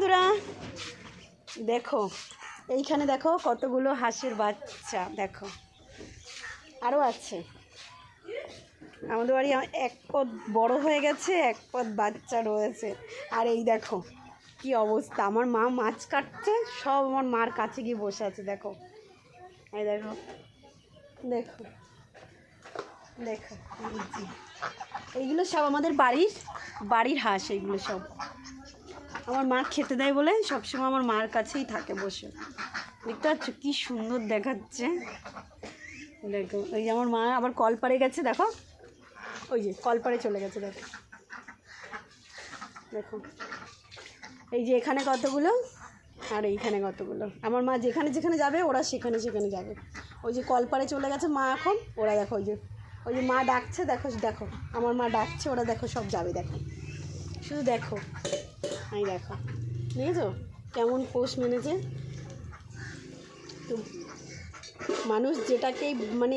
বন্ধুরা দেখো, এইখানে দেখো কতগুলো হাঁসের বাচ্চা। দেখো আরও আছে। আমাদের বাড়ি এক পদ বড় হয়ে গেছে, এক পদ বাচ্চা রয়েছে। আর এই দেখো কি অবস্থা, আমার মা মাছ কাটছে, সব আমার মার কাছে গিয়ে বসে আছে। দেখো এই দেখো দেখো দেখো, এইগুলো সব আমাদের বাড়ির হাঁস। এইগুলো সব আমার মা খেতে দেয় বলে সবসময় আমার মার কাছেই থাকে বসে। দেখতে পাচ্ছ কি সুন্দর দেখাচ্ছে। দেখো ওই যে আমার মা আবার কল পাড়ে গেছে, দেখো ওই যে কল পাড়ে চলে গেছে। দেখো দেখো এই যে এখানে কতগুলো আর এইখানে কতগুলো। আমার মা যেখানে যেখানে যাবে ওরা সেখানে সেখানে যাবে। ওই যে কল পাড়ে চলে গেছে মা এখন। ওরা দেখো ওই যে মা ডাকছে, দেখো দেখো আমার মা ডাকছে, ওরা দেখো সব যাবে। দেখো শুধু দেখো, এই দেখো বুঝেছো কেমন পোষ মেনেছে। তো মানুষ যেটাকেই মানে